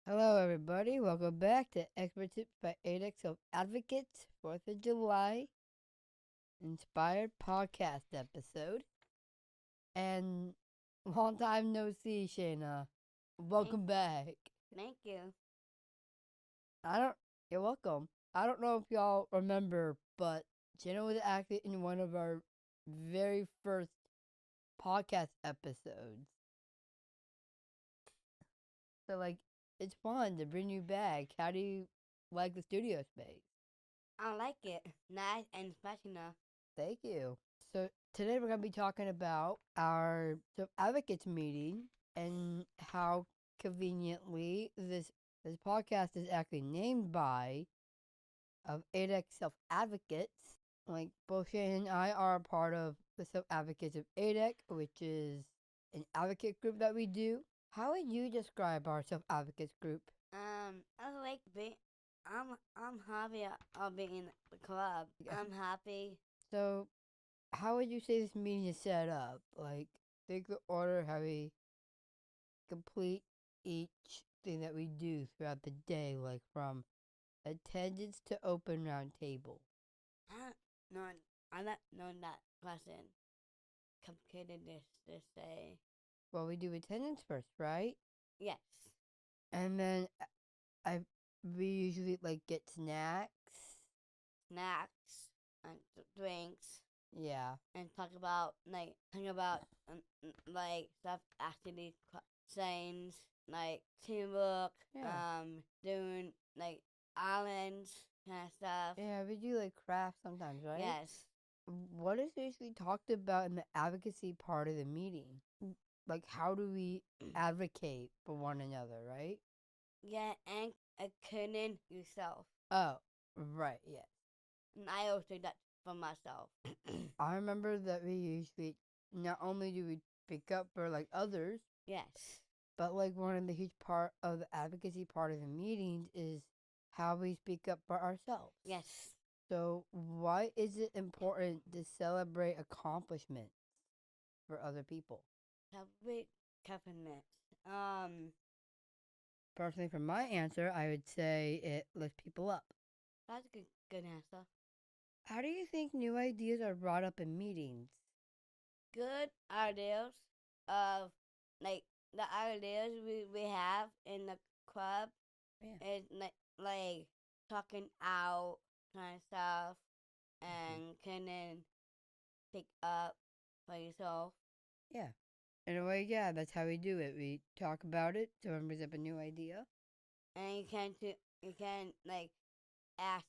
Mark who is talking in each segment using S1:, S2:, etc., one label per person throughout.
S1: Hello, everybody. Welcome back to Expert Tips by ADEC Self Advocates 4th of July inspired podcast episode. And long time no see, Shayna. Welcome back.
S2: Thank you.
S1: You're welcome. I don't know if y'all remember, but Shayna was actually in one of our very first podcast episodes. So, it's fun to bring you back. How do you like the studio space?
S2: I like it. Nice and professional.
S1: Thank you. So today we're going to be talking about our advocates meeting and how conveniently this podcast is actually named by of ADEC Self Advocates. Like both Shane and I are a part of the Self Advocates of ADEC, which is an advocate group that we do. How would you describe our Self Advocates group?
S2: I like being. I'm happy of being in the club. I'm happy.
S1: So, how would you say this meeting is set up? Like, think the order how we complete each thing that we do throughout the day, like from attendance to open round table.
S2: I don't know that question. Complicated to say.
S1: Well, we do attendance first, right?
S2: Yes.
S1: And then we usually get snacks.
S2: Snacks and drinks.
S1: Yeah.
S2: And talk about stuff actually sayings like teamwork.
S1: Yeah.
S2: Doing islands kind of stuff.
S1: Yeah, we do crafts sometimes, right?
S2: Yes.
S1: What is usually talked about in the advocacy part of the meeting? Like, how do we advocate for one another, right?
S2: Yeah, and couldn't yourself.
S1: Oh, right, yes.
S2: And I also do that for myself.
S1: I remember that we usually, not only do we pick up for others.
S2: Yes.
S1: But one of the huge part of the advocacy part of the meetings is how we speak up for ourselves.
S2: Yes.
S1: So why is it important to celebrate accomplishments for other people?
S2: Celebrate accomplishments.
S1: Personally, for my answer, I would say it lifts people up.
S2: That's a good answer.
S1: How do you think new ideas are brought up in meetings?
S2: Good ideas of the ideas we have in the club. Yeah. Is like talking out kind of stuff and can then pick up for yourself.
S1: Yeah. In a way, yeah, that's how we do it. We talk about it, someone brings up a new idea.
S2: And you can ask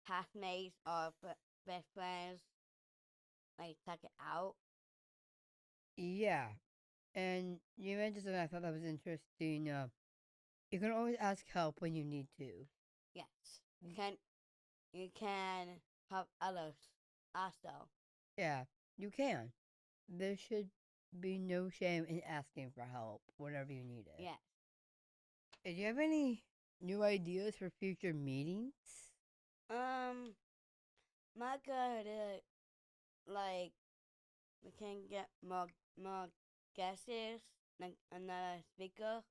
S2: classmates or best friends, talk it out.
S1: Yeah. And you mentioned something I thought that was interesting. You can always ask help when you need to.
S2: Yes. You can help others also.
S1: Yeah, you can. There should be no shame in asking for help whenever you need it.
S2: Yes.
S1: Do you have any new ideas for future meetings?
S2: My good idea, we can get more guests, another speaker.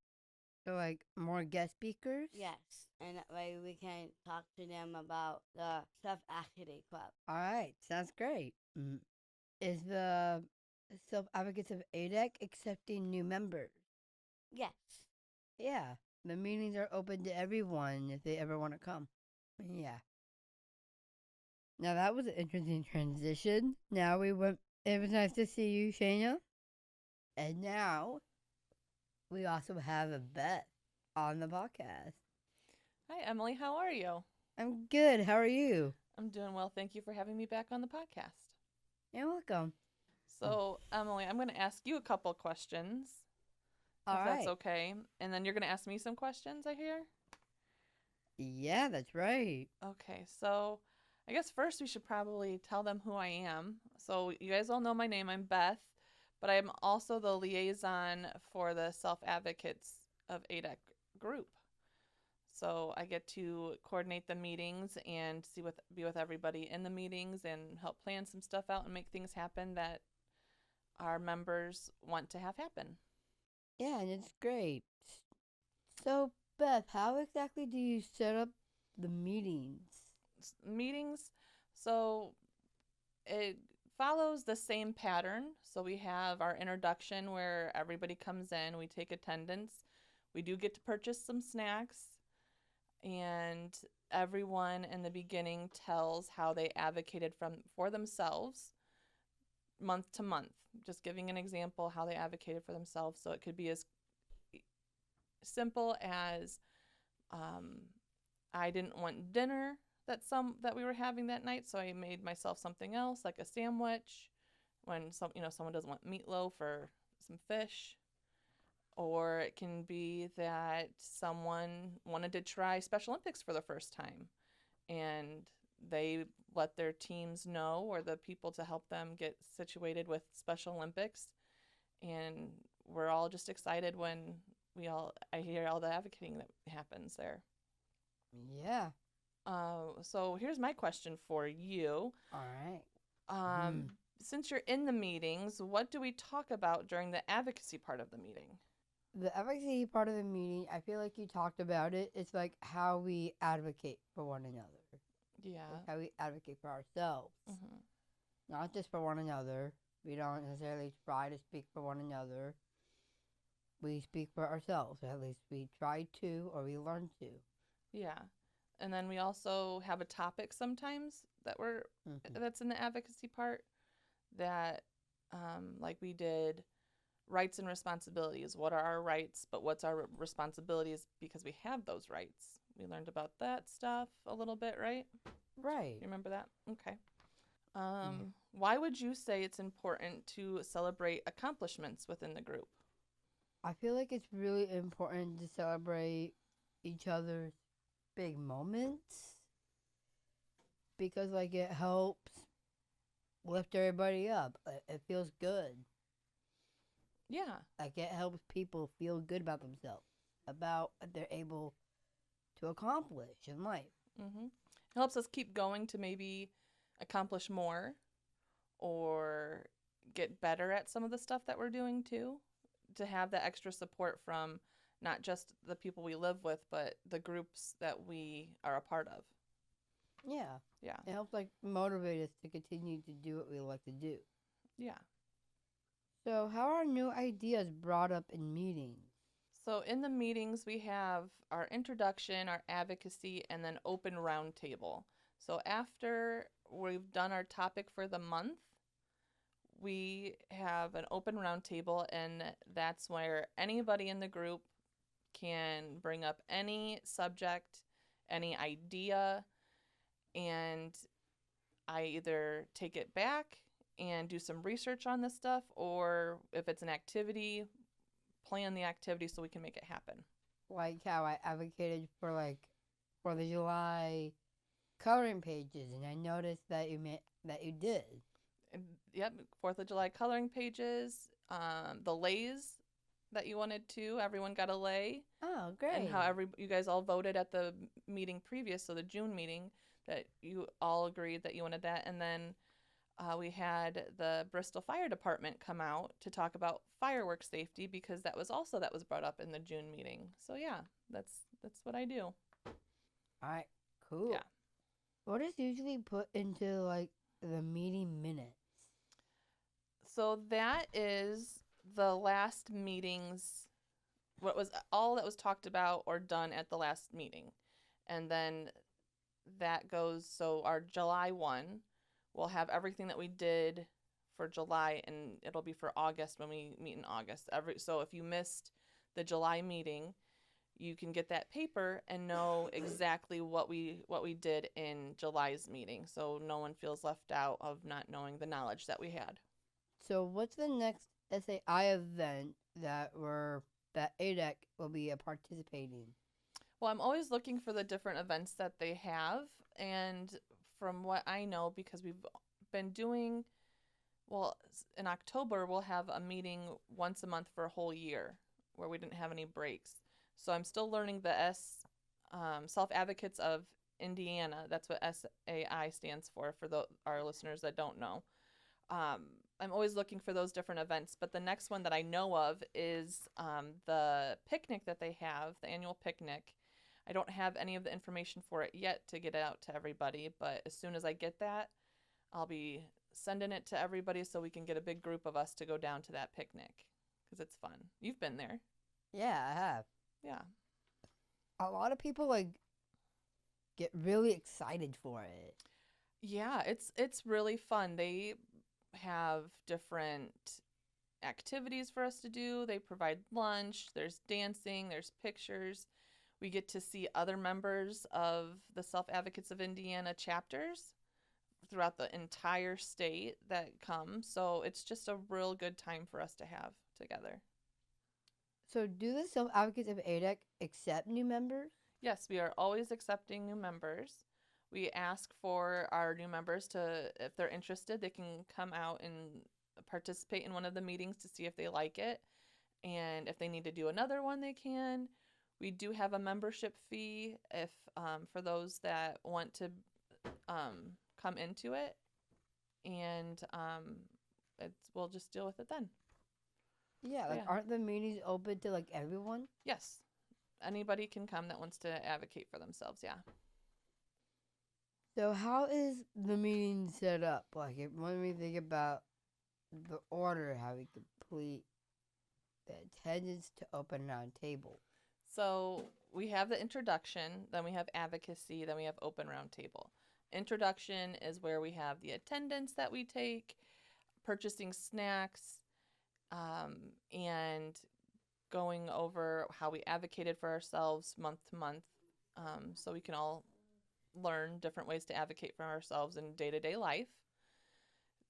S1: So, more guest speakers?
S2: Yes, and that way we can talk to them about the Self-Advocates Club.
S1: All right, sounds great. Is the Self Advocates of ADEC accepting new members?
S2: Yes.
S1: Yeah, the meetings are open to everyone if they ever want to come. Yeah. Now that was an interesting transition. Now it was nice to see you, Shayna. And now we also have Beth on the podcast.
S3: Hi, Emily. How are you?
S1: I'm good. How are you?
S3: I'm doing well. Thank you for having me back on the podcast.
S1: You're welcome.
S3: So, Emily, I'm going to ask you a couple questions.
S1: All
S3: if
S1: right.
S3: that's okay. And then you're going to ask me some questions, I hear?
S1: Yeah, that's right.
S3: Okay, so I guess first we should probably tell them who I am. So you guys all know my name. I'm Beth, but I'm also the liaison for the Self-Advocates of ADEC group. So I get to coordinate the meetings and be with everybody in the meetings and help plan some stuff out and make things happen that our members want to have happen.
S1: Yeah, and it's great. So, Beth, how exactly do you set up the meetings?
S3: Meetings, so it follows the same pattern. So we have our introduction where everybody comes in, we take attendance, we do get to purchase some snacks, and everyone in the beginning tells how they advocated for themselves month to month, just giving an example how they advocated for themselves. So it could be as simple as I didn't want dinner that we were having that night, so I made myself something else like a sandwich. When someone doesn't want meatloaf or some fish, or it can be that someone wanted to try Special Olympics for the first time, and they let their teams know, or the people to help them get situated with Special Olympics, and we're all just excited when I hear all the advocating that happens there.
S1: Yeah.
S3: So here's my question for you.
S1: All right.
S3: Since you're in the meetings, what do we talk about during the advocacy part of the meeting?
S1: The advocacy part of the meeting, I feel like you talked about it. It's like how we advocate for one another.
S3: Yeah.
S1: Like how we advocate for ourselves.
S3: Mm-hmm.
S1: Not just for one another. We don't necessarily try to speak for one another. We speak for ourselves. At least we try to, or we learn to.
S3: Yeah. And then we also have a topic sometimes that's in the advocacy part that, like we did rights and responsibilities. What are our rights, but what's our responsibilities because we have those rights? We learned about that stuff a little bit, right?
S1: Right.
S3: You remember that? Okay. Why would you say it's important to celebrate accomplishments within the group?
S1: I feel like it's really important to celebrate each other's big moments because, like, it helps lift everybody up. It feels good.
S3: Yeah.
S1: Like, it helps people feel good about themselves, about what they're able to accomplish in life.
S3: Mm-hmm. It helps us keep going to maybe accomplish more or get better at some of the stuff that we're doing too, to have that extra support from not just the people we live with, but the groups that we are a part of.
S1: Yeah.
S3: Yeah.
S1: It helps, like, motivate us to continue to do what we like to do.
S3: Yeah.
S1: So, how are new ideas brought up in meetings?
S3: So in the meetings, we have our introduction, our advocacy, and then open roundtable. So after we've done our topic for the month, we have an open roundtable, and that's where anybody in the group can bring up any subject, any idea, and I either take it back and do some research on this stuff, or if it's an activity, plan the activity so we can make it happen.
S1: Like how I advocated for the July coloring pages, and I noticed that you did.
S3: Yep, 4th of July coloring pages, the lays that you wanted to. Everyone got a lay.
S1: Oh, great.
S3: And how you guys all voted at the meeting previous, so the June meeting, that you all agreed that you wanted that. And then we had the Bristol Fire Department come out to talk about fireworks safety because that was brought up in the June meeting. So yeah, that's what I do.
S1: All right, cool.
S3: Yeah.
S1: What is usually put into like the meeting minutes?
S3: So that is the last meeting's, what was all that was talked about or done at the last meeting. And then that goes, so our July 1, we'll have everything that we did for July, and it'll be for August when we meet in August. So if you missed the July meeting, you can get that paper and know exactly what we did in July's meeting. So no one feels left out of not knowing the knowledge that we had.
S1: So what's the next SAI event that ADEC will be participating?
S3: Well, I'm always looking for the different events that they have, and from what I know, because we've been doing, well, in October we'll have a meeting once a month for a whole year where we didn't have any breaks. So I'm still learning the Self-Advocates of Indiana. That's what SAI stands for our listeners that don't know. I'm always looking for those different events. But the next one that I know of is the picnic that they have, the annual picnic. I don't have any of the information for it yet to get out to everybody, but as soon as I get that, I'll be sending it to everybody so we can get a big group of us to go down to that picnic because it's fun. You've been there.
S1: Yeah, I have.
S3: Yeah.
S1: A lot of people like get really excited for it.
S3: Yeah, it's really fun. They have different activities for us to do. They provide lunch, there's dancing, there's pictures. We get to see other members of the Self-Advocates of Indiana chapters throughout the entire state that come. So it's just a real good time for us to have together.
S1: So do the Self-Advocates of ADEC accept new members?
S3: Yes, we are always accepting new members. We ask for our new members to, if they're interested, they can come out and participate in one of the meetings to see if they like it. And if they need to do another one, they can. We do have a membership fee if for those that want to come into it. And we'll just deal with it then.
S1: Yeah, like aren't the meetings open to like everyone?
S3: Yes. Anybody can come that wants to advocate for themselves, yeah.
S1: So how is the meeting set up? Like when we think about the order, how we complete the attendance to open round table.
S3: So we have the introduction, then we have advocacy, then we have open round table. Introduction is where we have the attendance that we take, purchasing snacks, and going over how we advocated for ourselves month to month, so we can all learn different ways to advocate for ourselves in day-to-day life.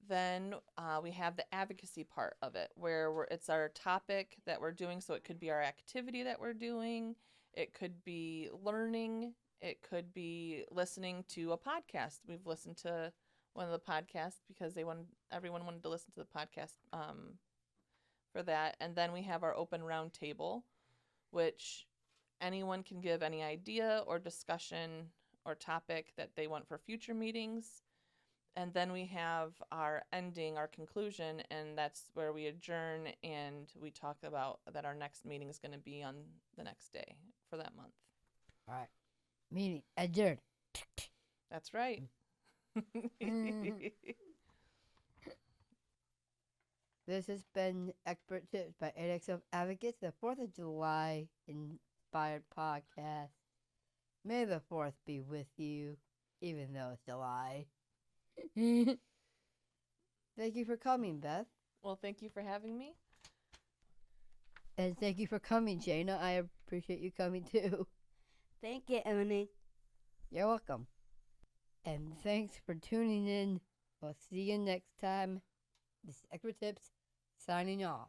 S3: Then we have the advocacy part of it, where it's our topic that we're doing. So it could be our activity that we're doing. It could be learning. It could be listening to a podcast. We've listened to one of the podcasts because everyone wanted to listen to the podcast for that. And then we have our open round table, which anyone can give any idea or discussion or topic that they want for future meetings. And then we have our ending, our conclusion, and that's where we adjourn and we talk about that our next meeting is going to be on the next day for that month.
S1: All right. Meeting adjourned.
S3: That's right.
S1: This has been Expert Tips by ADEC Self Advocates, the 4th of July inspired podcast. May the 4th be with you, even though it's July. Thank you for coming, Beth.
S3: Well, thank you for having me.
S1: And thank you for coming, Shayna. I appreciate you coming too.
S2: Thank you, Emily.
S1: You're welcome. And thanks for tuning in. We'll see you next time. This is Expert Tips signing off.